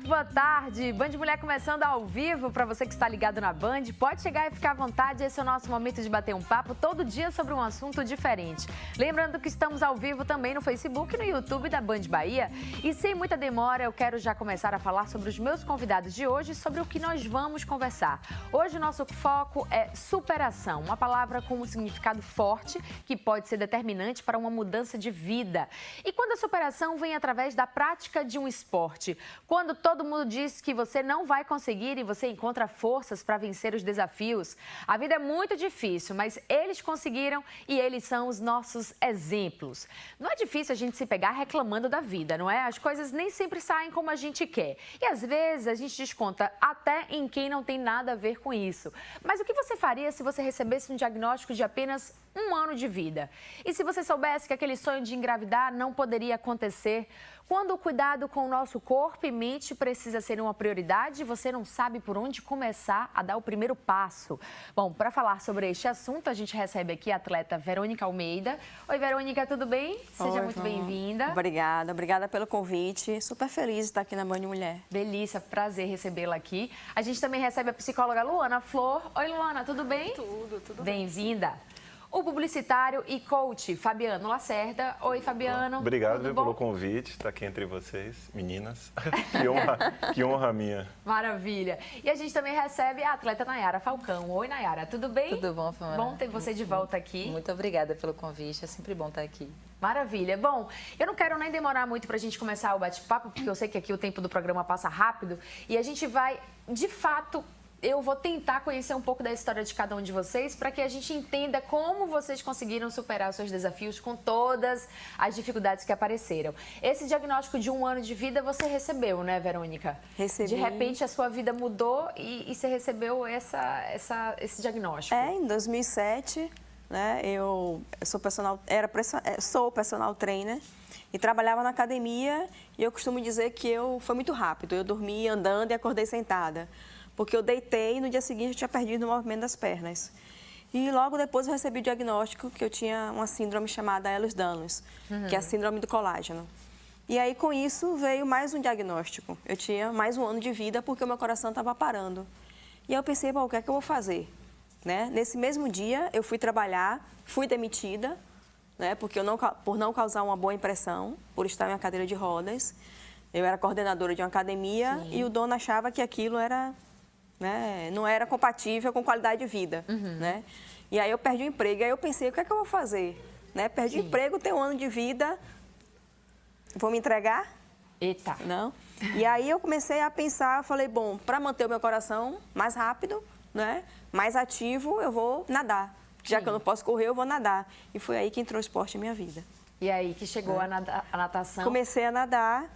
boa tarde. Band Mulher começando ao vivo. Para você que está ligado na Band, pode chegar e ficar à vontade. Esse é o nosso momento de bater um papo todo dia sobre um assunto diferente. Lembrando que estamos ao vivo também no Facebook e no YouTube da Band Bahia. E sem muita demora, eu quero já começar a falar sobre os meus convidados de hoje e sobre o que nós vamos conversar. Hoje o nosso foco é superação, uma palavra com um significado forte que pode ser determinante para uma mudança de vida. E quando a superação vem através da prática de um esporte, quando todo mundo diz que você não vai conseguir e você encontra forças para vencer os desafios. A vida é muito difícil, mas eles conseguiram e eles são os nossos exemplos. Não é difícil a gente se pegar reclamando da vida, não é? As coisas nem sempre saem como a gente quer. E às vezes a gente desconta até em quem não tem nada a ver com isso. Mas o que você faria se você recebesse um diagnóstico de apenas um ano de vida? E se você soubesse que aquele sonho de engravidar não poderia acontecer? Quando o cuidado com o nosso corpo e mente precisa ser uma prioridade, você não sabe por onde começar a dar o primeiro passo. Bom, para falar sobre este assunto, a gente recebe aqui a atleta Verônica Almeida. Oi, Verônica, tudo bem? Seja muito bem-vinda. Obrigada pelo convite. Super feliz de estar aqui na Band Mulher. Delícia, prazer recebê-la aqui. A gente também recebe a psicóloga Luana Flor. Oi, Luana, tudo bem? Tudo bem. Bem-vinda. O publicitário e coach Fabiano Lacerda. Oi, Fabiano. Obrigado pelo convite, estar aqui entre vocês, meninas. Que honra minha. Maravilha. E a gente também recebe a atleta Nayara Falcão. Oi, Nayara, tudo bem? Tudo bom, Famara? Bom ter você de volta aqui. Muito obrigada pelo convite, é sempre bom estar aqui. Maravilha. Bom, eu não quero nem demorar muito para a gente começar o bate-papo, porque eu sei que aqui o tempo do programa passa rápido e a gente vai, de fato, eu vou tentar conhecer um pouco da história de cada um de vocês para que a gente entenda como vocês conseguiram superar os seus desafios com todas as dificuldades que apareceram. Esse diagnóstico de um ano de vida você recebeu, né, Verônica? Recebi. De repente a sua vida mudou e você recebeu esse diagnóstico. Em 2007, né, eu sou personal trainer e trabalhava na academia e eu costumo dizer que foi muito rápido. Eu dormi andando e acordei sentada. Porque eu deitei e no dia seguinte eu tinha perdido o movimento das pernas. E logo depois eu recebi o diagnóstico que eu tinha uma síndrome chamada Ehlers-Danlos, que é a síndrome do colágeno. E aí com isso veio mais um diagnóstico. Eu tinha mais um ano de vida porque o meu coração estava parando. E aí eu pensei, bom, o que é que eu vou fazer? Né? Nesse mesmo dia eu fui trabalhar, fui demitida, né? Porque por não causar uma boa impressão, por estar em uma cadeira de rodas. Eu era coordenadora de uma academia. Sim. E o dono achava que aquilo era... né, não era compatível com qualidade de vida, né? E aí eu perdi o emprego, aí eu pensei, o que é que eu vou fazer? Né? Perdi o emprego, tenho um ano de vida, vou me entregar? Eita! Não. E aí eu comecei a pensar, falei, bom, para manter o meu coração mais rápido, né, mais ativo, eu vou nadar. Já que eu não posso correr, eu vou nadar. E foi aí que entrou o esporte na minha vida. E aí que chegou a natação? Comecei a nadar,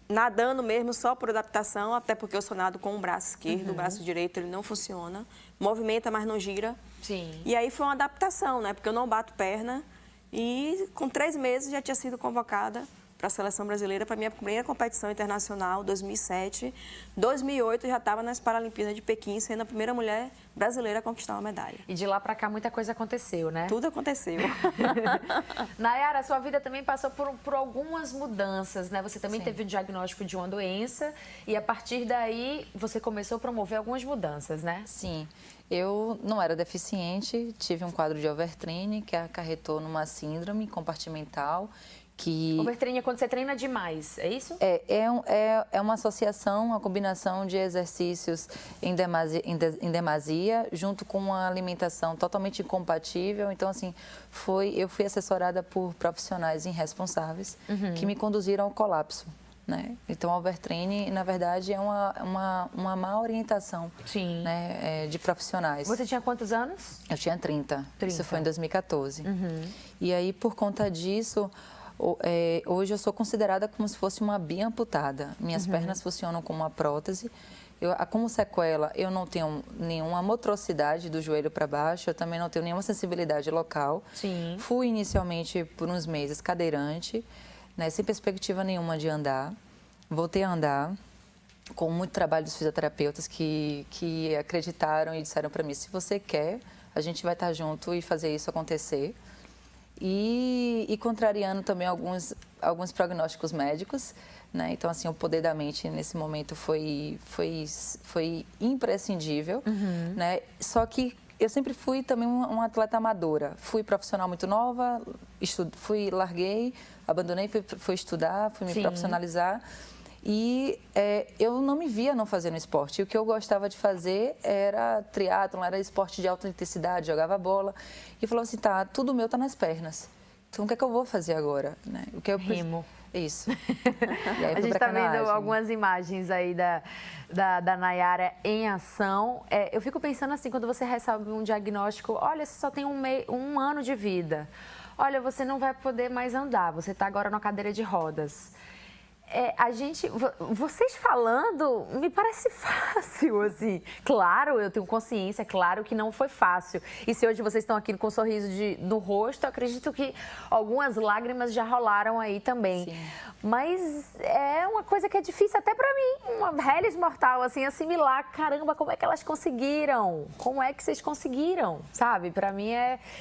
nadando mesmo só por adaptação, até porque eu sou nado com o braço esquerdo, o braço direito ele não funciona, movimenta, mas não gira. Sim. E aí foi uma adaptação, né? Porque eu não bato perna e com 3 meses já tinha sido convocada para a seleção brasileira para a minha primeira competição internacional, 2007. 2008 já estava nas Paralimpíadas de Pequim, sendo a primeira mulher brasileira a conquistar uma medalha. E de lá para cá muita coisa aconteceu, né? Tudo aconteceu. Nayara, sua vida também passou por algumas mudanças, né? Você também teve o diagnóstico de uma doença e a partir daí você começou a promover algumas mudanças, né? Sim, eu não era deficiente, tive um quadro de overtraining que acarretou numa síndrome compartimental. Overtraining é quando você treina demais, é isso? É uma associação, uma combinação de exercícios em demasia, junto com uma alimentação totalmente incompatível. Então, assim, eu fui assessorada por profissionais irresponsáveis que me conduziram ao colapso. Né? Então, o overtraining, na verdade, é uma má orientação. Sim. Né, de profissionais. Você tinha quantos anos? Eu tinha 30. Isso foi em 2014. E aí, por conta disso... hoje eu sou considerada como se fosse uma biamputada. Minhas pernas funcionam como uma prótese. Como sequela, eu não tenho nenhuma motricidade do joelho para baixo, eu também não tenho nenhuma sensibilidade local. Sim. Fui inicialmente por uns meses cadeirante, né, sem perspectiva nenhuma de andar. Voltei a andar com muito trabalho dos fisioterapeutas que acreditaram e disseram para mim, se você quer, a gente vai estar junto e fazer isso acontecer. E contrariando também alguns alguns prognósticos médicos, né? Então, assim, o poder da mente nesse momento foi imprescindível, né? Só que eu sempre fui também uma atleta amadora. Fui profissional muito nova, larguei, abandonei, fui estudar, fui me profissionalizar. E eu não me via não fazendo esporte. E o que eu gostava de fazer era triatlon, era esporte de alta intensidade, jogava bola. E eu falava assim, tá, tudo meu tá nas pernas. Então, o que é que eu vou fazer agora? Né? O que eu Remo. Isso. E aí A gente está vendo algumas imagens aí da Nayara em ação. Eu fico pensando assim, quando você recebe um diagnóstico, olha, você só tem um ano de vida. Olha, você não vai poder mais andar, você está agora na cadeira de rodas. Vocês falando, me parece fácil, assim. Claro, eu tenho consciência, claro que não foi fácil. E se hoje vocês estão aqui com um sorriso no rosto, eu acredito que algumas lágrimas já rolaram aí também. Sim. Mas é uma coisa que é difícil até pra mim, uma reles mortal, assim, assimilar. Caramba, como é que elas conseguiram? Como é que vocês conseguiram? Sabe? Pra mim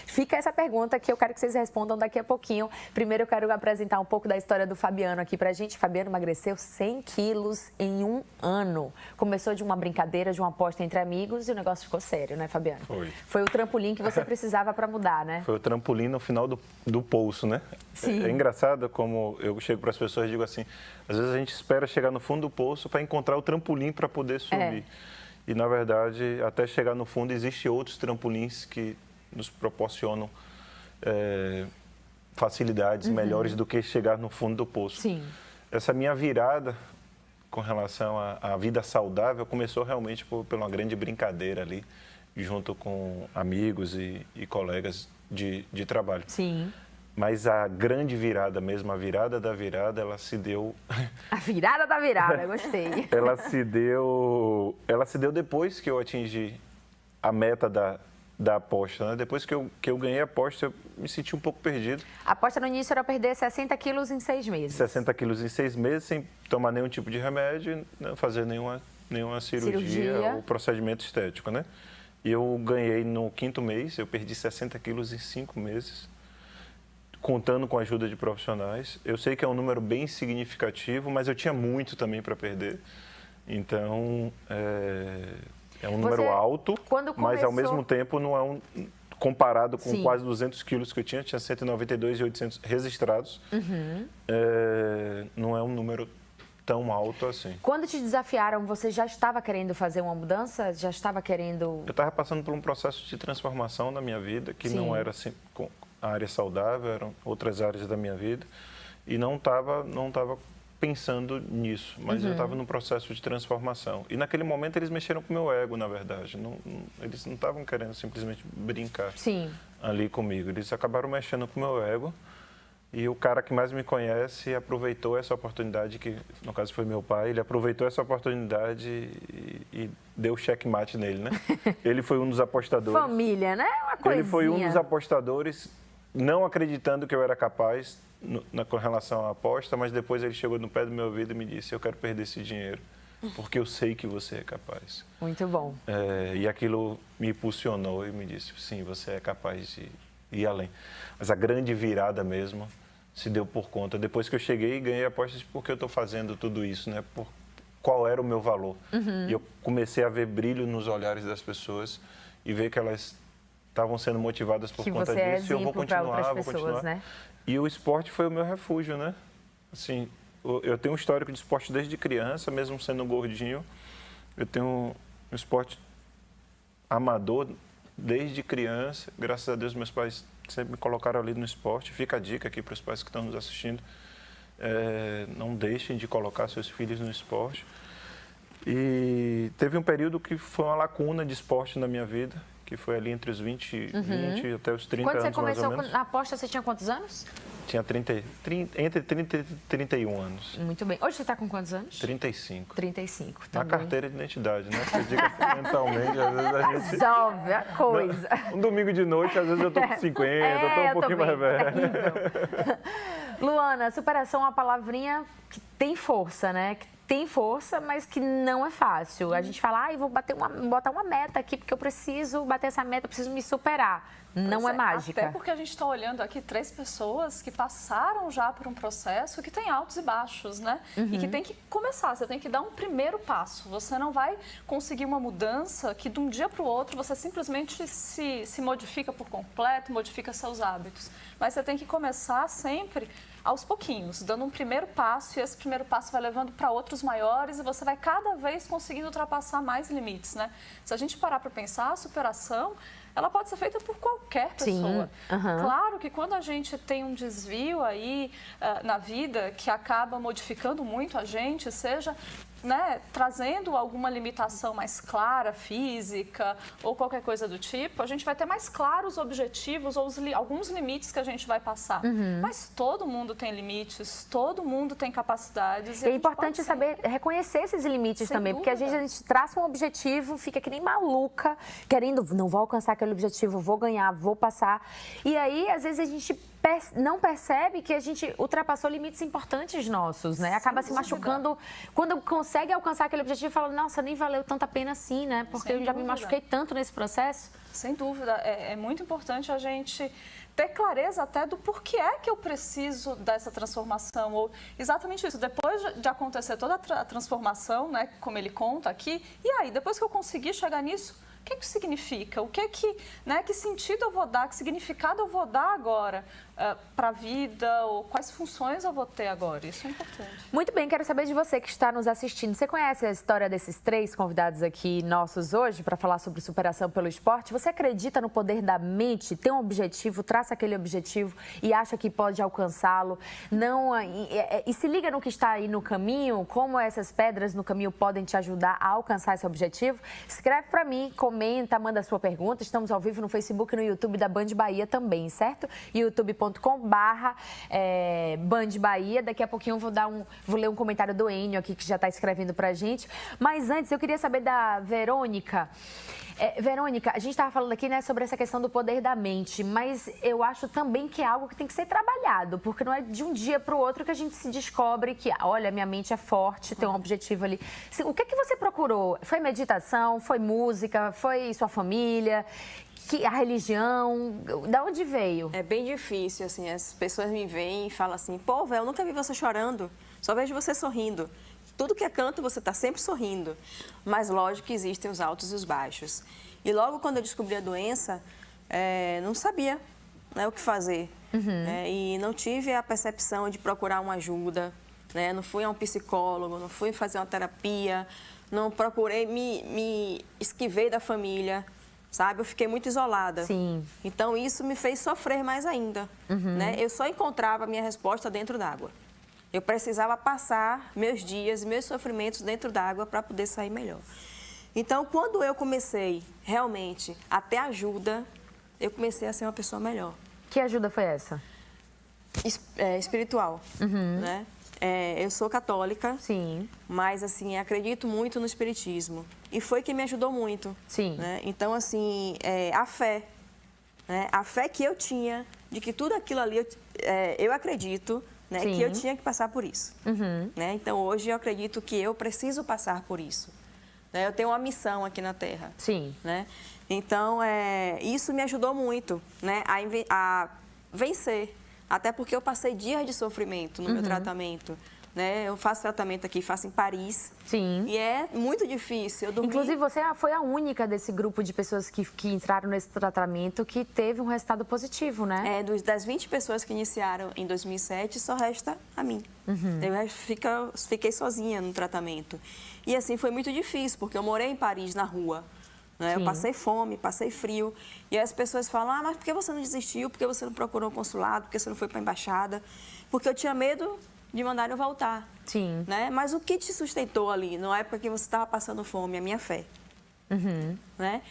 fica essa pergunta que eu quero que vocês respondam daqui a pouquinho. Primeiro eu quero apresentar um pouco da história do Fabiano aqui pra gente. Fabiano emagreceu 100 quilos em um ano. Começou de uma brincadeira, de uma aposta entre amigos e o negócio ficou sério, né, Fabiano? Foi o trampolim que você precisava para mudar, né? Foi o trampolim no final do poço, né? Sim. É engraçado como eu chego para as pessoas e digo assim, às vezes a gente espera chegar no fundo do poço para encontrar o trampolim para poder subir. E, na verdade, até chegar no fundo, existem outros trampolins que nos proporcionam facilidades melhores do que chegar no fundo do poço. Sim. Essa minha virada com relação à vida saudável começou realmente por uma grande brincadeira ali, junto com amigos e colegas de trabalho. Sim. Mas a grande virada mesmo, a virada da virada, ela se deu... A virada da virada, gostei. ela se deu depois que eu atingi a meta da aposta, né? Depois que eu ganhei a aposta, eu me senti um pouco perdido. A aposta no início era perder 60 quilos em 6 meses. 60 quilos em 6 meses, sem tomar nenhum tipo de remédio, não fazer nenhuma cirurgia ou procedimento estético, né? E eu ganhei no 5º mês, eu perdi 60 quilos em 5 meses, contando com a ajuda de profissionais. Eu sei que é um número bem significativo, mas eu tinha muito também para perder. Então, é um número alto, mas ao mesmo tempo não é comparado com quase 200 quilos que eu tinha 192.800 registrados, não é um número tão alto assim. Quando te desafiaram, você já estava querendo fazer uma mudança? Já estava querendo... Eu estava passando por um processo de transformação na minha vida, que não era assim, com a área saudável, eram outras áreas da minha vida, e não estava pensando nisso, mas eu estava num processo de transformação. E naquele momento eles mexeram com o meu ego, na verdade. Eles não estavam querendo simplesmente brincar ali comigo. Eles acabaram mexendo com o meu ego. E o cara que mais me conhece aproveitou essa oportunidade, que no caso foi meu pai, ele aproveitou essa oportunidade e deu checkmate nele, né? Ele foi um dos apostadores. Família, né? Uma coisinha. Ele foi um dos apostadores, não acreditando que eu era capaz com relação à aposta, mas depois ele chegou no pé do meu ouvido e me disse, eu quero perder esse dinheiro, porque eu sei que você é capaz. Muito bom. E aquilo me impulsionou e me disse, sim, você é capaz de ir além. Mas a grande virada mesmo se deu por conta. Depois que eu cheguei e ganhei apostas, porque eu estou fazendo tudo isso, né? Qual era o meu valor. E eu comecei a ver brilho nos olhares das pessoas e ver que elas estavam sendo motivadas por conta disso. E eu vou continuar. Né? E o esporte foi o meu refúgio, né? Assim, eu tenho um histórico de esporte desde criança, mesmo sendo gordinho. Eu tenho um esporte amador desde criança. Graças a Deus, meus pais sempre me colocaram ali no esporte. Fica a dica aqui para os pais que estão nos assistindo. Não deixem de colocar seus filhos no esporte. E teve um período que foi uma lacuna de esporte na minha vida, que foi ali entre os 20 até os 30 anos, mais ou menos. Quando você começou na aposta, você tinha quantos anos? Tinha entre 30 e 31 anos. Muito bem. Hoje você está com quantos anos? 35. 35, também. Na carteira de identidade, né? Você diga assim, mentalmente, às vezes a gente... Resolve a coisa. Um domingo de noite, às vezes eu tô com 50, eu tô um pouquinho mais velho. Luana, superação é uma palavrinha que tem força, né? tem força, mas que não é fácil. A gente fala, vou botar uma meta aqui, porque eu preciso bater essa meta, eu preciso me superar. Não é mágica. Até porque a gente está olhando aqui 3 pessoas que passaram já por um processo que tem altos e baixos, né? E que tem que começar, você tem que dar um primeiro passo. Você não vai conseguir uma mudança que de um dia para o outro você simplesmente se modifica por completo, modifica seus hábitos. Mas você tem que começar sempre aos pouquinhos, dando um primeiro passo, e esse primeiro passo vai levando para outros maiores e você vai cada vez conseguindo ultrapassar mais limites, né? Se a gente parar para pensar, a superação, ela pode ser feita por qualquer pessoa. Claro que quando a gente tem um desvio aí na vida que acaba modificando muito a gente, seja, né, trazendo alguma limitação mais clara, física ou qualquer coisa do tipo, a gente vai ter mais claros os objetivos ou alguns limites que a gente vai passar. Mas todo mundo tem limites, todo mundo tem capacidades. E é importante saber reconhecer esses limites também, porque às vezes a gente traça um objetivo, fica que nem maluca, querendo, não vou alcançar aquele objetivo, vou ganhar, vou passar. E aí, às vezes, a gente não percebe que a gente ultrapassou limites importantes nossos, né? Acaba se machucando. Quando consegue alcançar aquele objetivo, fala, nossa, nem valeu tanta pena assim, né? Porque eu já me machuquei tanto nesse processo. Sem dúvida. É muito importante a gente ter clareza até do porquê é que eu preciso dessa transformação. Ou exatamente isso, depois de acontecer toda a transformação, né, como ele conta aqui, e aí, depois que eu conseguir chegar nisso, o que isso significa? Que sentido eu vou dar, que significado eu vou dar agora para a vida, ou quais funções eu vou ter agora? Isso é importante. Muito bem, quero saber de você que está nos assistindo. Você conhece a história desses 3 convidados aqui nossos hoje para falar sobre superação pelo esporte? Você acredita no poder da mente? Tem um objetivo, traça aquele objetivo e acha que pode alcançá-lo? E se liga no que está aí no caminho, como essas pedras no caminho podem te ajudar a alcançar esse objetivo? Escreve para mim, comenta, manda a sua pergunta. Estamos ao vivo no Facebook e no YouTube da Band Bahia também, certo? youtube.com/Band Bahia. Daqui a pouquinho eu vou ler um comentário do Enio aqui, que já está escrevendo pra gente. Mas antes, eu queria saber da Verônica. Verônica, a gente estava falando aqui, né, sobre essa questão do poder da mente, mas eu acho também que é algo que tem que ser trabalhado, porque não é de um dia para o outro que a gente se descobre que, olha, minha mente é forte, tem um objetivo ali. O que você procurou? Foi meditação? Foi música? Foi sua família? A religião? Da onde veio? É bem difícil, assim, as pessoas me veem e falam assim, pô, velho, eu nunca vi você chorando, só vejo você sorrindo. Tudo que é canto, você está sempre sorrindo. Mas, lógico que existem os altos e os baixos. E logo quando eu descobri a doença, não sabia, né, o que fazer. E não tive a percepção de procurar uma ajuda, né? Não fui a um psicólogo, não fui fazer uma terapia, não procurei, me esquivei da família, sabe? Eu fiquei muito isolada. Sim. Então, isso me fez sofrer mais ainda. Né? Eu só encontrava a minha resposta dentro d'água. Eu precisava passar meus dias, meus sofrimentos dentro d'água para poder sair melhor. Então, quando eu comecei realmente a ter ajuda, eu comecei a ser uma pessoa melhor. Que ajuda foi essa? Espiritual, né? Eu sou católica, sim, mas assim, acredito muito no espiritismo. E foi que me ajudou muito. Sim. Né? Então, assim, a fé, né? A fé que eu tinha de que tudo aquilo ali, eu acredito, né, que eu tinha que passar por isso. Né? Então, hoje eu acredito que eu preciso passar por isso. Né? Eu tenho uma missão aqui na Terra. Sim. Né? Então, isso me ajudou muito, né, a vencer. Até porque eu passei dias de sofrimento no meu tratamento. Né? Eu faço tratamento aqui, faço em Paris. Sim. E é muito difícil. Eu dormi... Inclusive, você foi a única desse grupo de pessoas que entraram nesse tratamento que teve um resultado positivo, né? Das 20 pessoas que iniciaram em 2007, só resta a mim. Eu fiquei sozinha no tratamento. E assim, foi muito difícil, porque eu morei em Paris, na rua. Né? Eu passei fome, passei frio. E aí as pessoas falam, mas por que você não desistiu? Por que você não procurou o consulado? Por que você não foi para a embaixada? Porque eu tinha medo de mandar eu voltar. Sim. Né? Mas o que te sustentou ali, na época que você estava passando fome? A minha fé. Né?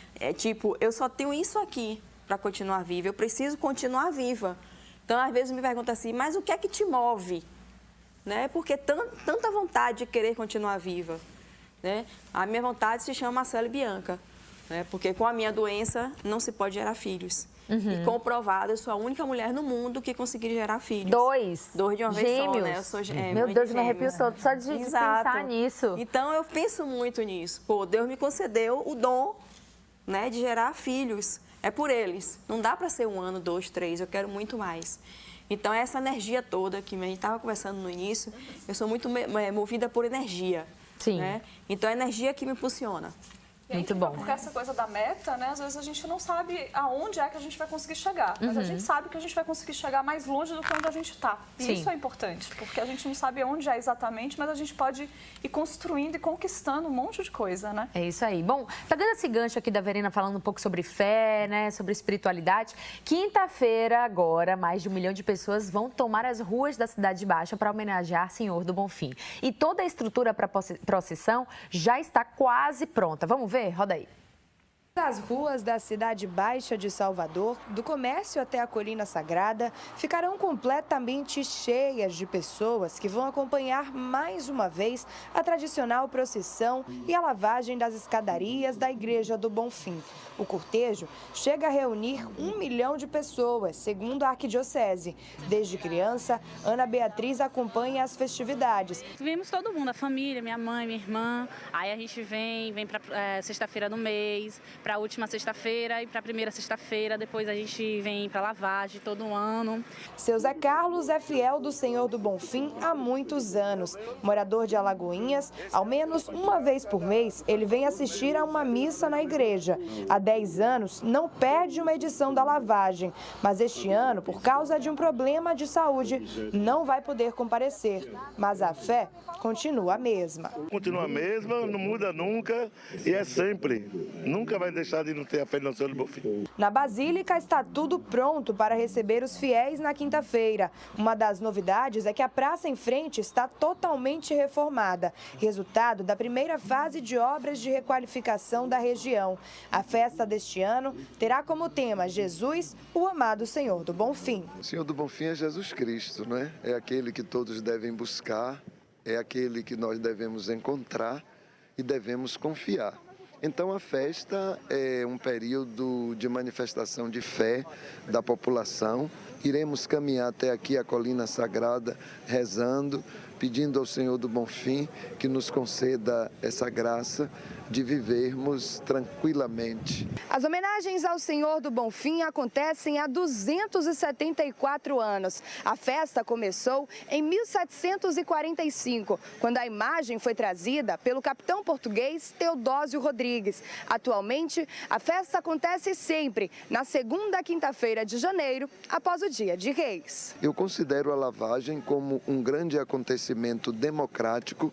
Eu só tenho isso aqui para continuar viva. Eu preciso continuar viva. Então, às vezes, me perguntam assim, mas o que é que te move? Né? Porque tanta vontade de querer continuar viva. Né? A minha vontade se chama Marcela e Bianca. Né? Porque com a minha doença não se pode gerar filhos. E comprovado, eu sou a única mulher no mundo que conseguiu gerar filhos. Dois De uma vez só, gêmeos. né? Eu sou Meu mãe Deus, de me arrepio gêmeos. todo só de pensar nisso. Então, eu penso muito nisso. Pô, Deus me concedeu o dom, né, de gerar filhos. É por eles. Não dá para ser 1 ano, 2, 3. Eu quero muito mais. Então, essa energia toda que a gente estava conversando no início, eu sou muito movida por energia. Sim. Né? Então, é a energia que me impulsiona. E aí, Muito bom. Porque essa coisa da meta, né? Às vezes a gente não sabe aonde é que a gente vai conseguir chegar. Mas a gente sabe que a gente vai conseguir chegar mais longe do que onde a gente está. E Sim. isso é importante, porque a gente não sabe onde é exatamente, mas a gente pode ir construindo e conquistando um monte de coisa, né? É isso aí. Bom, pegando esse gancho aqui da Verena falando um pouco sobre fé, né, sobre espiritualidade, quinta-feira agora, mais de 1 milhão de pessoas vão tomar as ruas da Cidade Baixa para homenagear Senhor do Bonfim. E toda a estrutura para a procissão já está quase pronta. Vamos ver? Roda aí. As ruas da Cidade Baixa de Salvador, do comércio até a Colina Sagrada, ficarão completamente cheias de pessoas que vão acompanhar mais uma vez a tradicional procissão e a lavagem das escadarias da Igreja do Bonfim. O cortejo chega a reunir 1 milhão de pessoas, segundo a Arquidiocese. Desde criança, Ana Beatriz acompanha as festividades. Vemos todo mundo, a família, minha mãe, minha irmã. Aí a gente vem para sexta-feira do mês, para a última sexta-feira e para a primeira sexta-feira. Depois a gente vem para lavagem todo ano. Seu Zé Carlos é fiel do Senhor do Bonfim há muitos anos. Morador de Alagoinhas, ao menos uma vez por mês, ele vem assistir a uma missa na igreja. Há 10 anos, não perde uma edição da lavagem. Mas este ano, por causa de um problema de saúde, não vai poder comparecer. Mas a fé continua a mesma. Continua a mesma, não muda nunca e é sempre. Nunca vai deixar de não ter a fé no Senhor do Bonfim. Na Basílica está tudo pronto para receber os fiéis na quinta-feira. Uma das novidades é que a praça em frente está totalmente reformada, resultado da primeira fase de obras de requalificação da região. A festa deste ano terá como tema Jesus, o amado Senhor do Bonfim. O Senhor do Bonfim é Jesus Cristo, né? É aquele que todos devem buscar, é aquele que nós devemos encontrar e devemos confiar. Então a festa é um período de manifestação de fé da população. Iremos caminhar até aqui a Colina Sagrada, rezando, pedindo ao Senhor do Bonfim que nos conceda essa graça de vivermos tranquilamente. As homenagens ao Senhor do Bonfim acontecem há 274 anos. A festa começou em 1745, quando a imagem foi trazida pelo capitão português Teodósio Rodrigues. Atualmente, a festa acontece sempre na segunda quinta-feira de janeiro, após o Dia de Reis. Eu considero a lavagem como um grande acontecimento democrático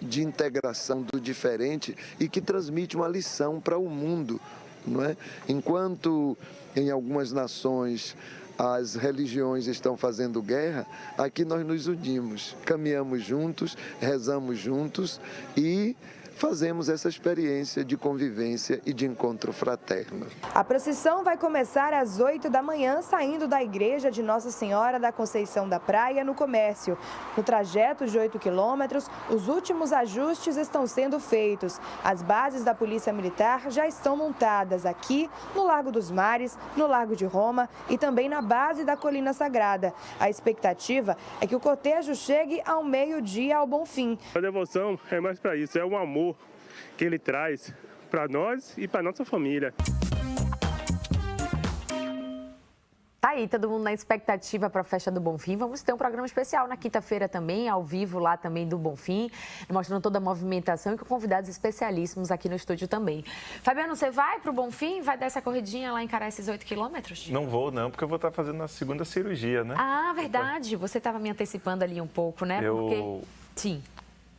de integração do diferente e que transmite uma lição para o mundo, não é? Enquanto em algumas nações as religiões estão fazendo guerra, aqui nós nos unimos, caminhamos juntos, rezamos juntos e fazemos essa experiência de convivência e de encontro fraterno. A procissão vai começar às 8 da manhã, saindo da igreja de Nossa Senhora da Conceição da Praia, no comércio. No trajeto de 8 quilômetros, os últimos ajustes estão sendo feitos. As bases da Polícia Militar já estão montadas aqui, no Largo dos Mares, no Largo de Roma e também na base da Colina Sagrada. A expectativa é que o cortejo chegue ao meio-dia ao Bonfim. A devoção é mais para isso, é um amor que ele traz para nós e para nossa família. Tá aí, todo mundo na expectativa para a festa do Bonfim. Vamos ter um programa especial na quinta-feira também, ao vivo lá também do Bonfim, mostrando toda a movimentação e com convidados especialíssimos aqui no estúdio também. Fabiano, você vai para o Bonfim? Vai dar essa corridinha lá, encarar esses 8 quilômetros? Não vou, não, porque eu vou estar fazendo a segunda cirurgia, né? Ah, verdade. Você estava me antecipando ali um pouco, né? Porque... Sim.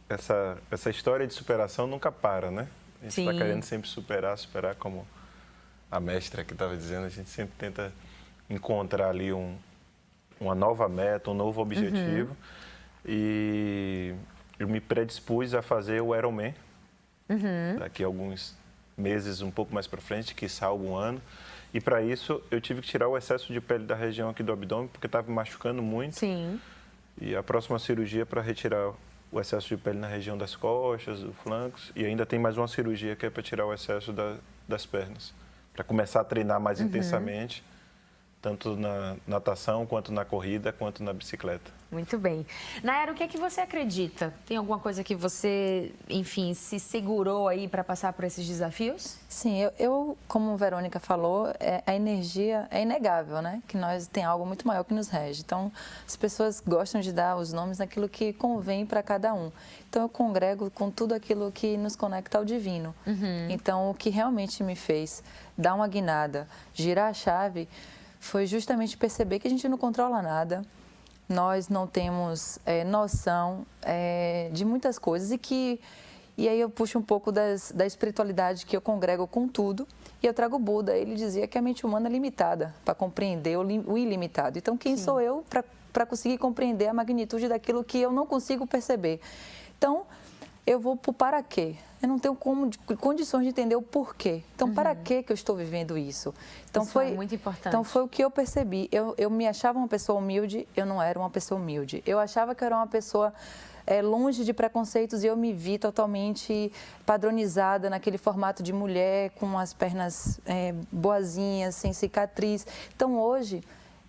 Essa história de superação nunca para, né? A gente está Sim. querendo sempre superar como a mestra que estava dizendo, a gente sempre tenta encontrar ali uma nova meta, um novo objetivo. E eu me predispus a fazer o Ironman daqui a alguns meses, um pouco mais para frente, quiçá algum ano. E para isso eu tive que tirar o excesso de pele da região aqui do abdômen, porque estava me machucando muito. Sim. E a próxima cirurgia é para retirar o excesso de pele na região das costas, dos flancos. E ainda tem mais uma cirurgia que é para tirar o excesso das pernas. Para começar a treinar mais intensamente tanto na natação, quanto na corrida, quanto na bicicleta. Muito bem. Nayara, o que é que você acredita? Tem alguma coisa que você, enfim, se segurou aí para passar por esses desafios? Sim, eu como a Verônica falou, a energia é inegável, né? Que nós tem algo muito maior que nos rege. Então, as pessoas gostam de dar os nomes naquilo que convém para cada um. Então, eu congrego com tudo aquilo que nos conecta ao divino. Então, o que realmente me fez dar uma guinada, girar a chave, foi justamente perceber que a gente não controla nada. Nós não temos noção de muitas coisas e aí eu puxo um pouco da espiritualidade que eu congrego com tudo e eu trago o Buda. Ele dizia que a mente humana é limitada para compreender o ilimitado. Então, quem sou eu para conseguir compreender a magnitude daquilo que eu não consigo perceber? Então, eu vou para o para quê. Eu não tenho condições de entender o porquê. Então, para que eu estou vivendo isso? Então, isso é muito importante. Então, foi o que eu percebi. Eu me achava uma pessoa humilde, eu não era uma pessoa humilde. Eu achava que eu era uma pessoa longe de preconceitos e eu me vi totalmente padronizada naquele formato de mulher, com as pernas boazinhas, sem cicatriz. Então, hoje,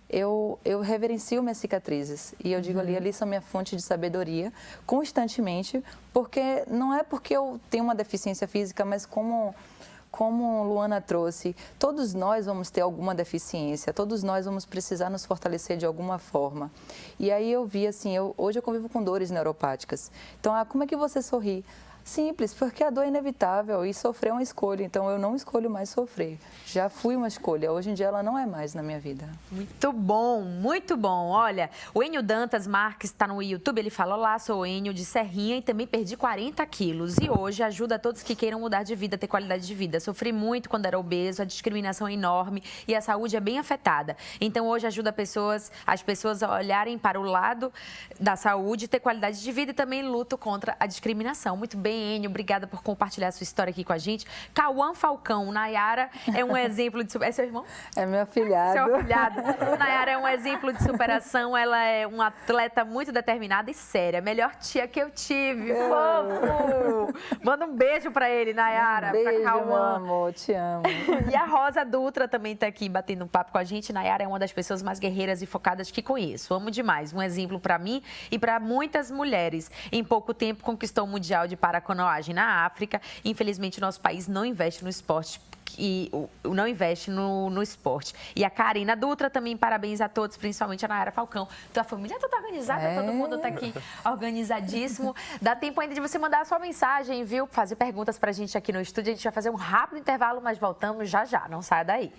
eu reverencio minhas cicatrizes e eu digo ali são minha fonte de sabedoria constantemente, porque não é porque eu tenho uma deficiência física, mas como Luana trouxe, todos nós vamos ter alguma deficiência, todos nós vamos precisar nos fortalecer de alguma forma. E aí eu vi assim, hoje eu convivo com dores neuropáticas. Então, como é que você sorri? Simples, porque a dor é inevitável e sofrer é uma escolha. Então, eu não escolho mais sofrer. Já fui uma escolha. Hoje em dia, ela não é mais na minha vida. Muito bom, muito bom. Olha, o Enio Dantas Marques está no YouTube. Ele fala, olá, sou o Enio de Serrinha e também perdi 40 quilos. E hoje ajuda a todos que queiram mudar de vida, ter qualidade de vida. Sofri muito quando era obeso, a discriminação é enorme e a saúde é bem afetada. Então, hoje ajuda as pessoas a olharem para o lado da saúde, ter qualidade de vida e também luto contra a discriminação. Muito bem, Enio, obrigada por compartilhar a sua história aqui com a gente. Cauã Falcão, Nayara é um exemplo de... É seu irmão? É meu afilhado. Seu afilhado. Nayara é um exemplo de superação, ela é uma atleta muito determinada e séria. Melhor tia que eu tive, fofo! Manda um beijo pra ele, Nayara. Um beijo, pra Cauã. meu amor, te amo. E a Rosa Dutra também tá aqui batendo um papo com a gente. Nayara é uma das pessoas mais guerreiras e focadas que conheço. Amo demais. Um exemplo pra mim e pra muitas mulheres. Em pouco tempo conquistou o Mundial de Paracanoagem na África. Infelizmente, o nosso país não investe no esporte. E não investe no esporte. E a Karina Dutra também, parabéns a todos, principalmente a Nayara Falcão. Tua família toda organizada, todo mundo tá aqui organizadíssimo. Dá tempo ainda de você mandar a sua mensagem, viu? Fazer perguntas pra gente aqui no estúdio. A gente vai fazer um rápido intervalo, mas voltamos já já. Não saia daí.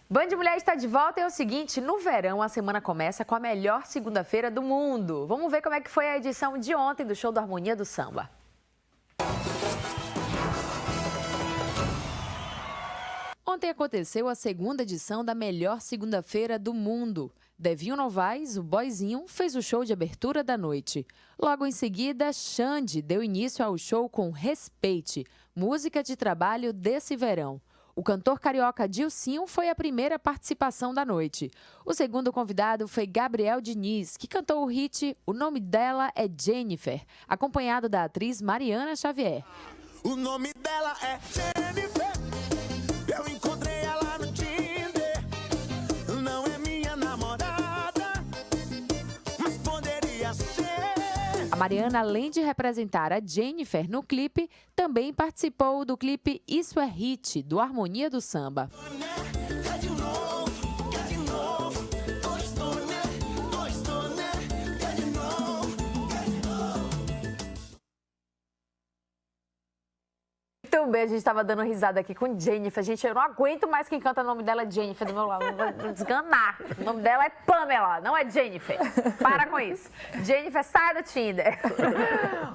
Band Mulher está de volta e é o seguinte, no verão a semana começa com a melhor segunda-feira do mundo. Vamos ver como é que foi a edição de ontem do show do Harmonia do Samba. Ontem aconteceu a segunda edição da melhor segunda-feira do mundo. Devinho Novaes, o boyzinho, fez o show de abertura da noite. Logo em seguida, Xande deu início ao show com Respeite, música de trabalho desse verão. O cantor carioca Dilcinho foi a primeira participação da noite. O segundo convidado foi Gabriel Diniz, que cantou o hit O Nome Dela é Jennifer, acompanhado da atriz Mariana Xavier. O nome dela é Jennifer, eu encontrei ela no Tinder, não é minha namorada, mas poderia ser. A Mariana, além de representar a Jennifer no clipe, também participou do clipe Isso é Hit, do Harmonia do Samba. Muito bem, a gente estava dando risada aqui com Jennifer. Gente, eu não aguento mais quem canta o nome dela é Jennifer do meu lado. Vou desganar. O nome dela é Pamela, não é Jennifer. Para com isso. Jennifer, sai do Tinder.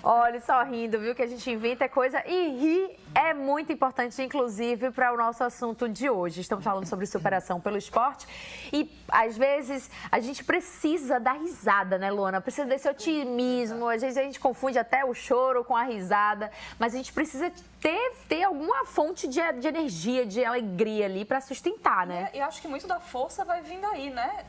Olha, só rindo, viu? Que a gente inventa é coisa e rir é muito importante, inclusive, para o nosso assunto de hoje. Estamos falando sobre superação pelo esporte e, às vezes, a gente precisa da risada, né, Luana? Precisa desse otimismo. Às vezes a gente confunde até o choro com a risada, mas a gente precisa ter alguma fonte de energia, de alegria ali para sustentar, né? E acho que muito da força vai vindo aí, né?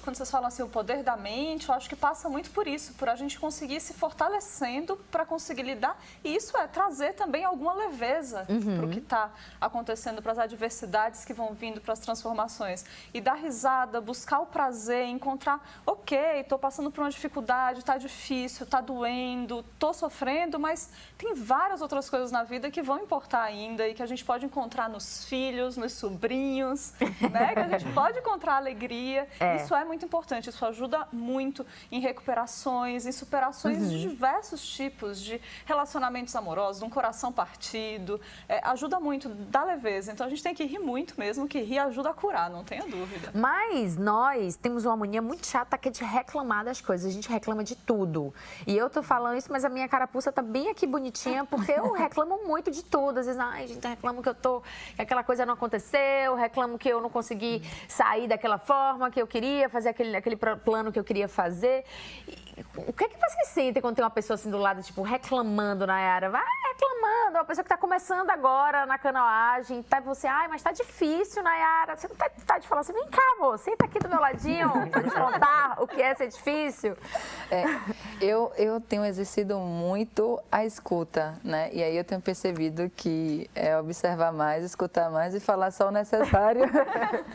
Quando vocês falam assim, o poder da mente, eu acho que passa muito por isso, por a gente conseguir se fortalecendo para conseguir lidar. E isso é trazer também alguma leveza para o que está acontecendo, para as adversidades que vão vindo, para as transformações. E dar risada, buscar o prazer, encontrar, ok, estou passando por uma dificuldade, está difícil, está doendo, estou sofrendo, mas tem várias outras coisas na vida que vão importar ainda e que a gente pode encontrar nos filhos, nos sobrinhos, né? Que a gente pode encontrar alegria. Isso é muito importante, isso ajuda muito em recuperações, em superações de diversos tipos de relacionamentos amorosos, de um coração partido, ajuda muito, dá leveza. Então a gente tem que rir muito mesmo, que rir ajuda a curar, não tenha dúvida. Mas nós temos uma mania muito chata que é de reclamar das coisas, a gente reclama de tudo. E eu tô falando isso, mas a minha carapuça tá bem aqui bonitinha, porque eu reclamo muito de tudo. Às vezes, ai, gente, reclamo que que aquela coisa não aconteceu, reclamo que eu não consegui sair daquela forma que eu queria, fazer aquele plano que eu queria fazer. O que é que vocês sentem quando tem uma pessoa assim do lado, tipo, reclamando, Nayara? Vai reclamando, uma pessoa que tá começando agora na canoagem, tá você, ai, mas tá difícil, Nayara. Você não tá de falar assim, vem cá, amor, senta aqui do meu ladinho, pra te contar o que é ser difícil. Eu tenho exercido muito a escuta, né? E aí eu tenho percebido que é observar mais, escutar mais e falar só o necessário,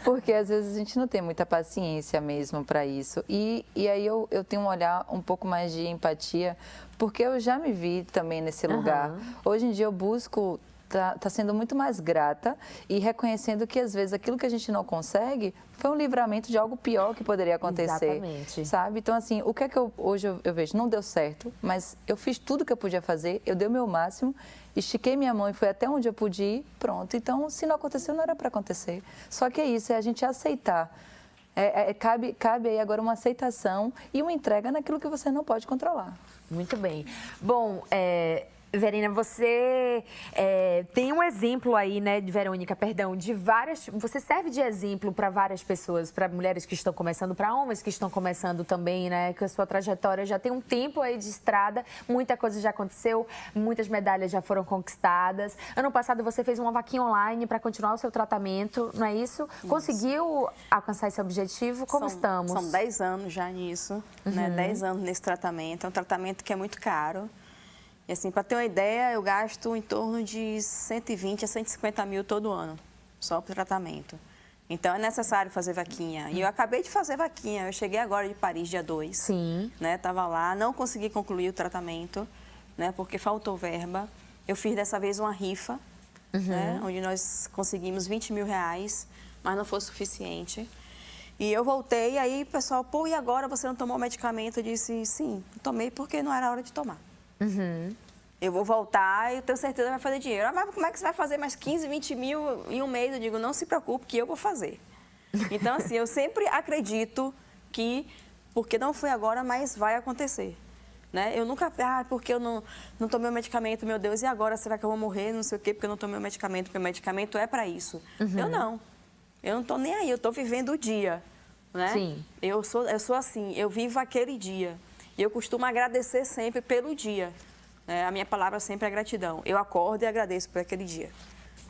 porque às vezes a gente não tem muita paciência mesmo para isso. E aí eu tenho um olhar um pouco mais de empatia, porque eu já me vi também nesse lugar. Hoje em dia eu busco tá sendo muito mais grata e reconhecendo que às vezes aquilo que a gente não consegue foi um livramento de algo pior que poderia acontecer. Exatamente. Sabe? Então, assim, o que é que hoje eu vejo? Não deu certo, mas eu fiz tudo que eu podia fazer, eu dei o meu máximo, estiquei minha mão e fui até onde eu pude ir, pronto. Então, se não aconteceu, não era para acontecer. Só que é isso, é a gente aceitar. Cabe aí agora uma aceitação e uma entrega naquilo que você não pode controlar. Muito bem. Bom, Verena, você tem um exemplo aí, né, de Verônica, perdão, de várias... Você serve de exemplo para várias pessoas, para mulheres que estão começando, para homens que estão começando também, né, que a sua trajetória já tem um tempo aí de estrada, muita coisa já aconteceu, muitas medalhas já foram conquistadas. Ano passado você fez uma vaquinha online para continuar o seu tratamento, não é isso? Conseguiu alcançar esse objetivo? Como estamos? São 10 anos já nisso, né, 10 anos nesse tratamento. É um tratamento que é muito caro. E assim, para ter uma ideia, eu gasto em torno de 120 a 150 mil todo ano, só para o tratamento. Então, é necessário fazer vaquinha. E eu acabei de fazer vaquinha. Eu cheguei agora de Paris, dia 2. Sim. Né, estava lá, não consegui concluir o tratamento, né, porque faltou verba. Eu fiz dessa vez uma rifa, né, onde nós conseguimos 20 mil reais, mas não foi suficiente. E eu voltei, aí o pessoal, pô, e agora você não tomou o medicamento? Eu disse, sim, tomei porque não era hora de tomar. Eu vou voltar e eu tenho certeza que vai fazer dinheiro. Ah, mas como é que você vai fazer mais 15, 20 mil em um mês? Eu digo, não se preocupe que eu vou fazer. Então, assim, eu sempre acredito que, porque não foi agora, mas vai acontecer. Né? Eu nunca, porque eu não tomei o medicamento, meu Deus, e agora? Será que eu vou morrer? Não sei o quê, porque eu não tomei o medicamento, porque o medicamento é para isso. Eu não estou nem aí, eu estou vivendo o dia. né? Sim. Eu sou assim, eu vivo aquele dia. E eu costumo agradecer sempre pelo dia. Né? A minha palavra sempre é gratidão. Eu acordo e agradeço por aquele dia.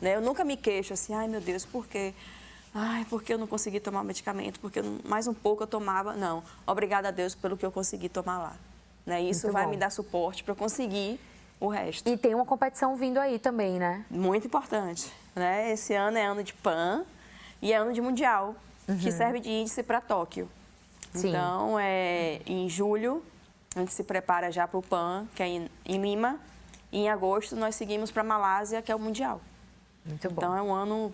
Né? Eu nunca me queixo assim, ai meu Deus, por quê? Ai, porque eu não consegui tomar o medicamento, porque mais um pouco eu tomava. Não, obrigada a Deus pelo que eu consegui tomar lá. Né? Isso Muito vai bom. me dar suporte para eu conseguir o resto. E tem uma competição vindo aí também, né? Muito importante. Né? Esse ano é ano de PAN e é ano de Mundial, que serve de índice para Tóquio. Sim. Então, em julho, a gente se prepara já para o PAN, que é em Lima. E em agosto, nós seguimos para a Malásia, que é o Mundial. Muito bom. Então, é um ano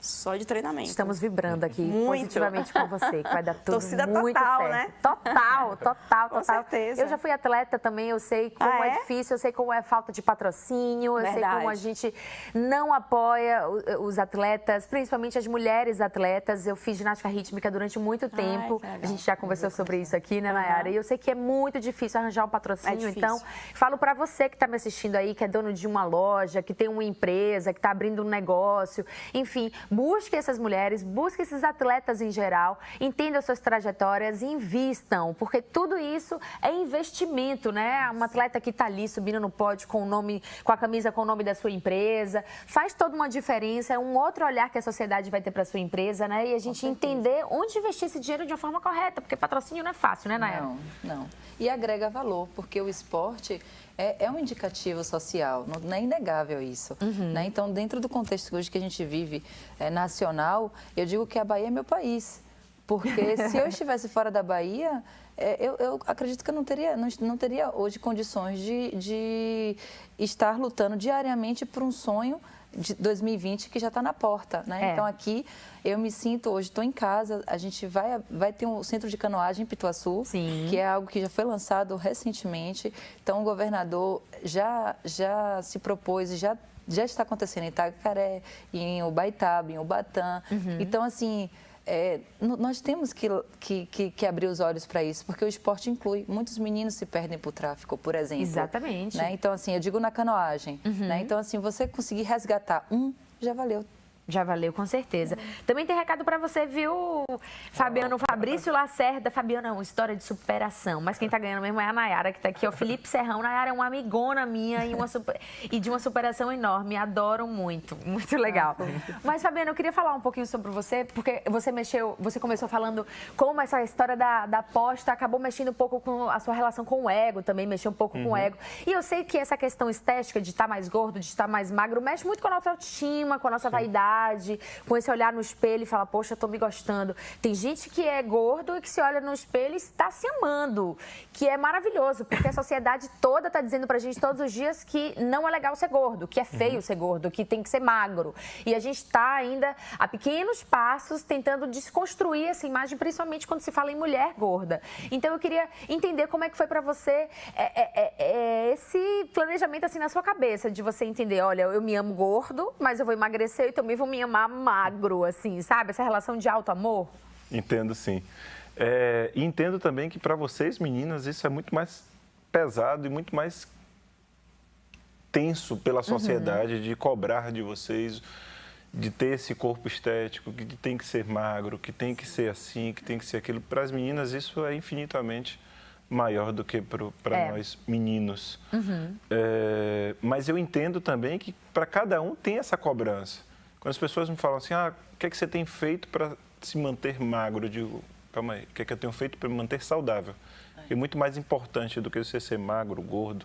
só de treinamento. Estamos vibrando aqui Muito. positivamente com você, que vai dar tudo Torcida muito total, certo. né? Total. Com certeza. Eu já fui atleta também, eu sei como é difícil, eu sei como é falta de patrocínio, eu sei Verdade. como a gente não apoia os atletas, principalmente as mulheres atletas. Eu fiz ginástica rítmica durante muito tempo. que legal. A gente já conversou sobre isso aqui, né, Nayara? E eu sei que é muito difícil arranjar um patrocínio. É difícil. Então, falo pra você que tá me assistindo aí, que é dono de uma loja, que tem uma empresa, que tá abrindo um negócio, enfim, busque essas mulheres, busque esses atletas em geral, entenda suas trajetórias e invistam, porque tudo isso é investimento, né? Um atleta que tá ali subindo no pódio com o nome, com a camisa com o nome da sua empresa, faz toda uma diferença, é um outro olhar que a sociedade vai ter para sua empresa, né? E a gente entender onde investir esse dinheiro de uma forma correta, porque patrocínio não é fácil, né, Nayara? Não. E agrega valor, porque o esporte é um indicativo social, não é inegável isso. Né? Então, dentro do contexto hoje que a gente vive nacional, eu digo que a Bahia é meu país. Porque se eu estivesse fora da Bahia, eu acredito que eu não teria hoje condições de estar lutando diariamente por um sonho de 2020 que já está na porta, né? Então aqui eu me sinto hoje, estou em casa, a gente vai ter um centro de canoagem em Pituaçu, que é algo que já foi lançado recentemente. Então o governador já se propôs e já está acontecendo em Itacaré, em Ubaitaba, em Ubatã. Então assim, nós temos que abrir os olhos para isso, porque o esporte inclui. Muitos meninos se perdem por tráfico, por exemplo. Exatamente. Né? Então, assim, eu digo na canoagem. Né? Então, assim, você conseguir resgatar já valeu. Já valeu, com certeza. Também tem recado pra você, viu, Fabiano? Fabrício Lacerda. Fabiano é uma história de superação, mas quem tá ganhando mesmo é a Nayara, que tá aqui, ó. Felipe Serrão. Nayara é uma amigona minha e de uma superação enorme. Adoro muito. Muito legal. Mas, Fabiano, eu queria falar um pouquinho sobre você, porque você começou falando como essa história da aposta acabou mexendo um pouco com a sua relação com o ego, também mexeu um pouco com o ego. E eu sei que essa questão estética de estar mais gordo, de estar mais magro, mexe muito com a nossa autoestima, com a nossa vaidade, com esse olhar no espelho e falar, poxa, eu tô me gostando. Tem gente que é gordo e que se olha no espelho e está se amando, que é maravilhoso, porque a sociedade toda tá dizendo pra gente todos os dias que não é legal ser gordo, que é feio ser gordo, que tem que ser magro. E a gente tá ainda a pequenos passos tentando desconstruir essa imagem, principalmente quando se fala em mulher gorda. Então eu queria entender como é que foi pra você esse planejamento assim na sua cabeça, de você entender, olha, eu me amo gordo, mas eu vou emagrecer e também vou me amar magro, assim, sabe? Essa relação de auto-amor. Entendo, sim. E entendo também que para vocês, meninas, isso é muito mais pesado e muito mais tenso pela sociedade de cobrar de vocês, de ter esse corpo estético, que tem que ser magro, que tem que ser assim, que tem que ser aquilo. Para as meninas, isso é infinitamente maior do que para nós meninos. Mas eu entendo também que para cada um tem essa cobrança. Quando as pessoas me falam assim, o que é que você tem feito para se manter magro? Eu digo, calma aí, o que é que eu tenho feito para me manter saudável? E muito mais importante do que você ser magro, gordo,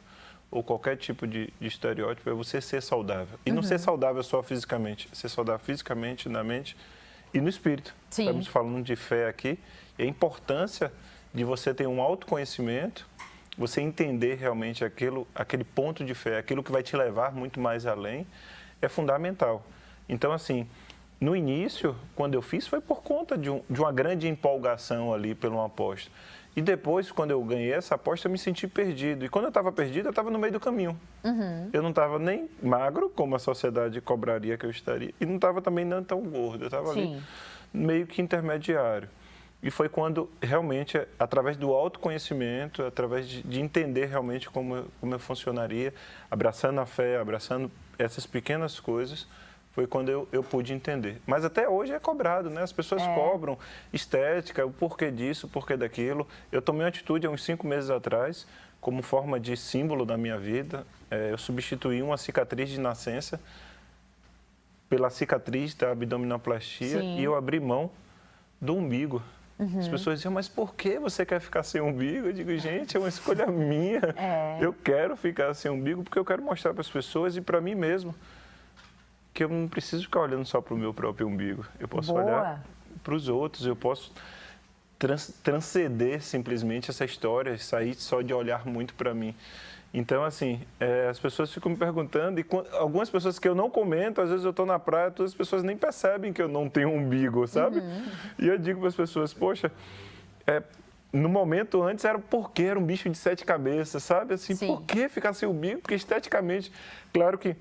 ou qualquer tipo de estereótipo, é você ser saudável. E não ser saudável só fisicamente, ser saudável fisicamente, na mente e no espírito. Sim. Estamos falando de fé aqui, e a importância de você ter um autoconhecimento, você entender realmente aquele ponto de fé, aquilo que vai te levar muito mais além, é fundamental. Então, assim, no início, quando eu fiz, foi por conta de uma grande empolgação ali por uma aposta. E depois, quando eu ganhei essa aposta, eu me senti perdido. E quando eu estava perdido, eu estava no meio do caminho. Eu não estava nem magro, como a sociedade cobraria que eu estaria, e não estava também não tão gordo. Eu estava ali meio que intermediário. E foi quando, realmente, através do autoconhecimento, através de entender realmente como eu funcionaria, abraçando a fé, abraçando essas pequenas coisas, Foi quando eu pude entender. Mas até hoje é cobrado, né? As pessoas cobram estética, o porquê disso, o porquê daquilo. Eu tomei uma atitude há uns 5 meses atrás, como forma de símbolo da minha vida. Eu substituí uma cicatriz de nascença pela cicatriz da abdominoplastia e eu abri mão do umbigo. As pessoas diziam, mas por que você quer ficar sem umbigo? Eu digo, gente, é uma escolha minha. Eu quero ficar sem umbigo porque eu quero mostrar para as pessoas e para mim mesmo que eu não preciso ficar olhando só para o meu próprio umbigo. Eu posso olhar para os outros, eu posso transcender simplesmente essa história, sair só de olhar muito para mim. Então, assim, as pessoas ficam me perguntando, e algumas pessoas que eu não comento, às vezes eu estou na praia, todas as pessoas nem percebem que eu não tenho umbigo, sabe? E eu digo para as pessoas, poxa, no momento antes era porque era um bicho de 7 cabeças, sabe? Assim, por que ficar sem umbigo? Porque esteticamente, claro que,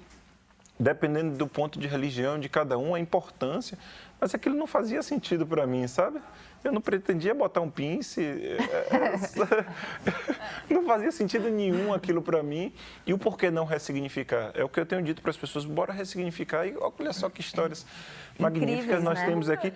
dependendo do ponto de religião de cada um, a importância, mas aquilo não fazia sentido para mim, sabe? Eu não pretendia botar um pince, não fazia sentido nenhum aquilo para mim. E o porquê não ressignificar? É o que eu tenho dito para as pessoas, bora ressignificar. E olha só que histórias magníficas nós temos aqui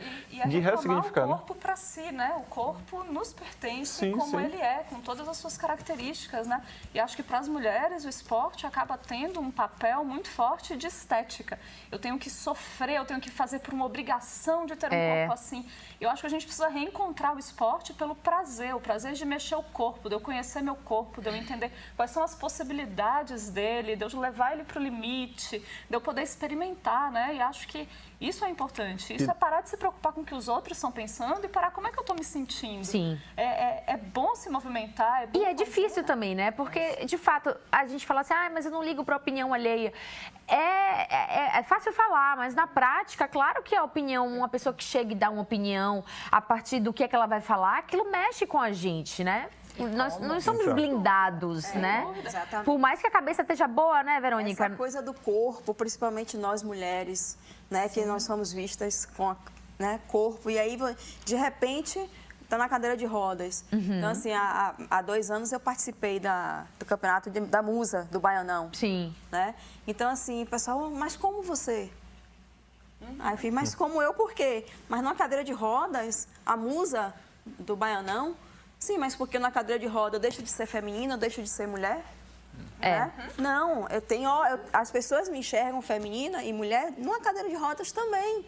de ressignificar. O corpo para si, né? O corpo nos pertence como ele é, com todas as suas características, né? E acho que para as mulheres o esporte acaba tendo um papel muito forte de estética. Eu tenho que sofrer, eu tenho que fazer por uma obrigação de ter um corpo assim. Eu acho que a gente precisa reencontrar o esporte pelo prazer, o prazer de mexer o corpo, de eu conhecer meu corpo, de eu entender quais são as possibilidades dele, de eu levar ele para o limite, de eu poder experimentar, né? E acho que isso é importante. Isso é parar de se preocupar com o que os outros estão pensando e parar como é que eu estou me sentindo. Sim. É bom se movimentar, é bom E é difícil também, né? Porque, de fato, a gente fala assim, mas eu não ligo para a opinião alheia. É fácil falar, mas na prática, claro que a opinião, uma pessoa que chega e dá uma opinião a partir do que é que ela vai falar, aquilo mexe com a gente, né? Nós não somos blindados, né? Exatamente. Por mais que a cabeça esteja boa, né, Verônica? Essa coisa do corpo, principalmente nós mulheres, né? Que nós somos vistas com corpo. E aí, de repente, está na cadeira de rodas. Então, assim, há 2 anos eu participei do campeonato da Musa, do Baianão. Sim. Né? Então, assim, o pessoal, mas como você? Aí eu fiz, mas como eu, por quê? Mas numa cadeira de rodas, a Musa do Baianão, sim, mas porque na cadeira de roda eu deixo de ser feminina, eu deixo de ser mulher? Né? Não, as pessoas me enxergam feminina e mulher numa cadeira de rodas também.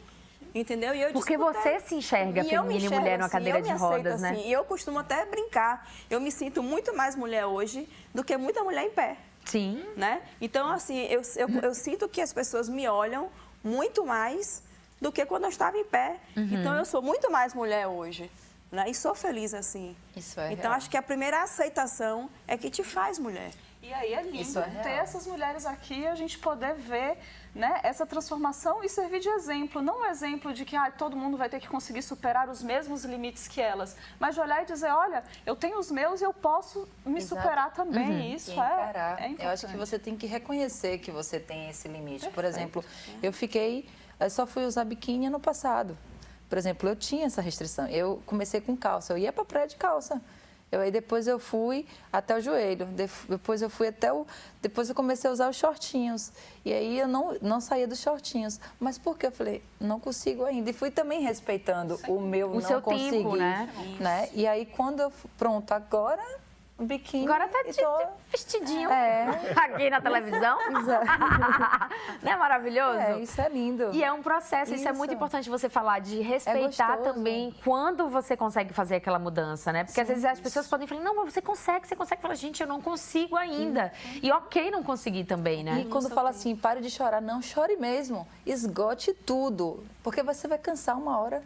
Entendeu? E eu porque você se enxerga feminina e mulher numa cadeira de rodas, né? Assim, e eu costumo até brincar. Eu me sinto muito mais mulher hoje do que muita mulher em pé. Sim. Né? Então, assim, eu sinto que as pessoas me olham muito mais do que quando eu estava em pé. Então, eu sou muito mais mulher hoje. Né? E sou feliz assim. Isso é então, real. acho que a primeira aceitação é que te faz mulher. E aí é lindo ter essas mulheres aqui e a gente poder ver, né, essa transformação e servir de exemplo. Não um exemplo de que todo mundo vai ter que conseguir superar os mesmos limites que elas, mas de olhar e dizer, olha, eu tenho os meus e eu posso me superar também. Isso é importante. Eu acho que você tem que reconhecer que você tem esse limite. Por exemplo, eu só fui usar biquíni ano passado. Por exemplo, eu tinha essa restrição. Eu comecei com calça, eu ia para a praia de calça. Aí depois eu fui até o joelho, depois eu fui depois eu comecei a usar os shortinhos. E aí eu não saía dos shortinhos. Mas por quê? Eu falei, não consigo ainda. E fui também respeitando o meu não seu conseguir. tempo, né? E aí quando pronto, agora biquíni. Agora tá vestidinho aqui na televisão. Não é maravilhoso? Isso é lindo. E é um processo, isso é muito importante você falar, de respeitar também quando você consegue fazer aquela mudança, né? Porque às vezes as pessoas podem falar, não, mas você consegue. Fala, gente, eu não consigo ainda. E ok não conseguir também, né? E quando fala assim, pare de chorar, não chore mesmo. Esgote tudo, porque você vai cansar uma hora.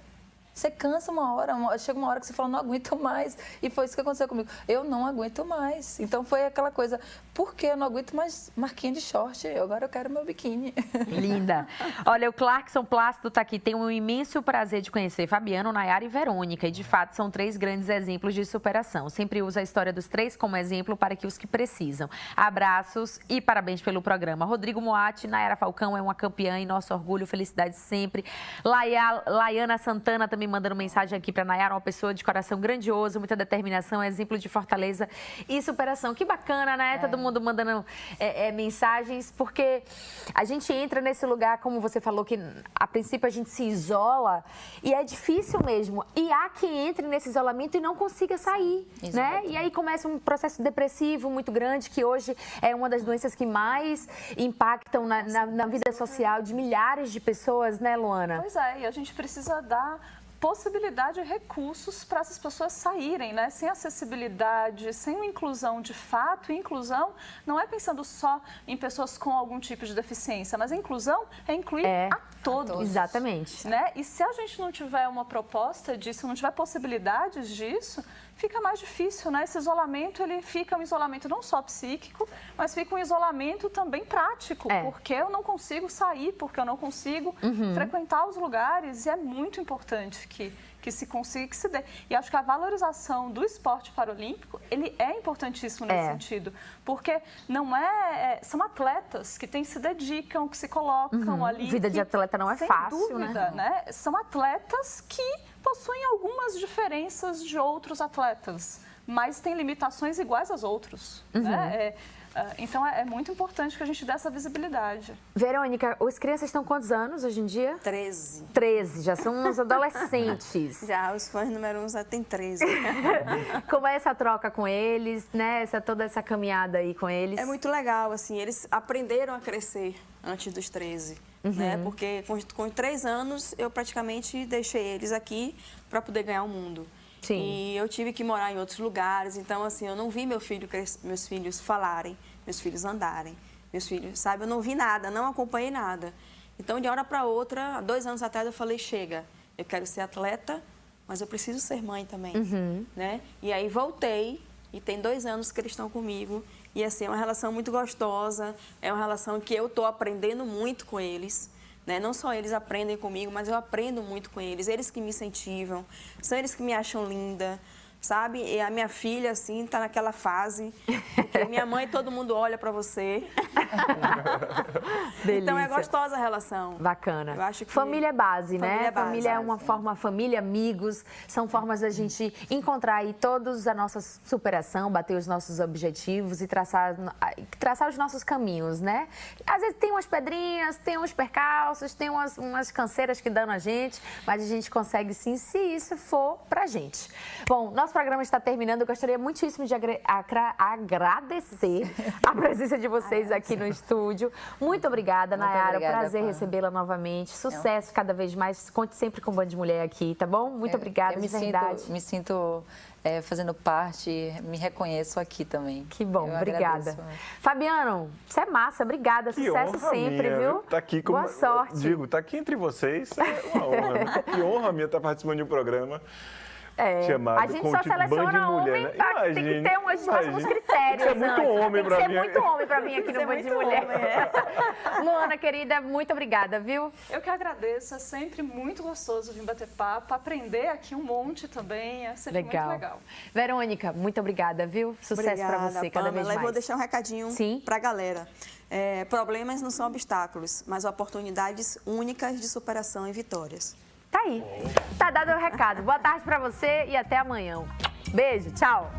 Você cansa uma hora, chega uma hora que você fala, não aguento mais. E foi isso que aconteceu comigo. Eu não aguento mais. Então foi aquela coisa, por que eu não aguento mais marquinha de short? Agora eu quero meu biquíni. Linda. Olha, o Clarkson Plácido está aqui. Tem um imenso prazer de conhecer Fabiano, Nayara e Verônica. E, de fato, são 3 grandes exemplos de superação. Sempre usa a história dos 3 como exemplo para que os que precisam. Abraços e parabéns pelo programa. Rodrigo Moatti, Nayara Falcão é uma campeã e nosso orgulho, felicidade sempre. Laiana Santana também também mandando mensagem aqui para Nayara, uma pessoa de coração grandioso, muita determinação, exemplo de fortaleza e superação. Que bacana, né? Todo mundo mandando mensagens, porque a gente entra nesse lugar, como você falou, que a princípio a gente se isola e é difícil mesmo. E há quem entre nesse isolamento e não consiga sair, né? E aí começa um processo depressivo muito grande, que hoje é uma das doenças que mais impactam na vida social de milhares de pessoas, né, Luana? Pois é, e a gente precisa dar possibilidade e recursos para essas pessoas saírem, né? Sem acessibilidade, sem uma inclusão de fato. E inclusão não é pensando só em pessoas com algum tipo de deficiência, mas a inclusão é incluir a todos. Exatamente. Né? E se a gente não tiver uma proposta disso, não tiver possibilidades disso, fica mais difícil, né? Esse isolamento, ele fica um isolamento não só psíquico, mas fica um isolamento também prático, porque eu não consigo sair, porque eu não consigo frequentar os lugares, e é muito importante que se consiga, que se dê. E acho que a valorização do esporte paralímpico, ele é importantíssimo nesse sentido, porque não são atletas que se dedicam, que se colocam ali. Vida de atleta não é fácil, sem dúvida, né? São atletas que possuem algumas diferenças de outros atletas, mas têm limitações iguais aos outros, né? Então, é muito importante que a gente dê essa visibilidade. Verônica, as crianças estão quantos anos hoje em dia? 13. 13, já são uns adolescentes. Já, os fãs número 1 já tem 13. Como é essa troca com eles, né? Toda essa caminhada aí com eles? É muito legal, assim, eles aprenderam a crescer antes dos 13, né? Porque com 3 anos eu praticamente deixei eles aqui para poder ganhar o mundo. Sim. E eu tive que morar em outros lugares, então assim, eu não vi meus filhos falarem, meus filhos andarem, meus filhos, sabe? Eu não vi nada, não acompanhei nada. Então, de hora para outra, há 2 anos atrás, eu falei, chega, eu quero ser atleta, mas eu preciso ser mãe também, né? E aí voltei, e tem 2 anos que eles estão comigo, e assim, é uma relação muito gostosa, é uma relação que eu estou aprendendo muito com eles, né? Não só eles aprendem comigo, mas eu aprendo muito com eles que me incentivam, são eles que me acham linda, sabe? E a minha filha, assim, tá naquela fase, porque minha mãe, todo mundo olha para você. Então é gostosa a relação. Bacana. Eu acho que família é base, né? Família é base, família é uma forma, família, amigos, são formas da gente encontrar aí todos a nossa superação, bater os nossos objetivos e traçar os nossos caminhos, né? Às vezes tem umas pedrinhas, tem uns percalços, tem umas canseiras que dão na gente, mas a gente consegue sim, se isso for pra gente. Bom, nosso programa está terminando. Eu gostaria muitíssimo de agradecer a presença de vocês aqui no estúdio. Muito obrigada, Nayara. Prazer recebê-la novamente. Sucesso cada vez mais. Conte sempre com o Band Mulher aqui, tá bom? Muito obrigada, de verdade. Me sinto fazendo parte, me reconheço aqui também. Que bom, obrigada. Fabiano, você é massa, obrigada. Sucesso sempre, viu? Tá aqui boa sorte. Digo, tá aqui entre vocês, é uma honra. Né? Que honra minha estar participando de um programa. Chamado a gente só seleciona homem, né? Tem que ter uns critérios. Isso é muito homem pra vir. Tem que ser muito homem pra vir aqui no Band Mulher. Luana, querida, muito obrigada, viu? Eu que agradeço, é sempre muito gostoso vir bater papo, aprender aqui um monte também, é sempre muito legal. Verônica, muito obrigada, viu? Sucesso pra você cada vez mais. Eu vou deixar um recadinho pra galera. Problemas não são obstáculos, mas oportunidades únicas de superação e vitórias. Tá aí. Tá dado o recado. Boa tarde pra você e até amanhã. Beijo, tchau.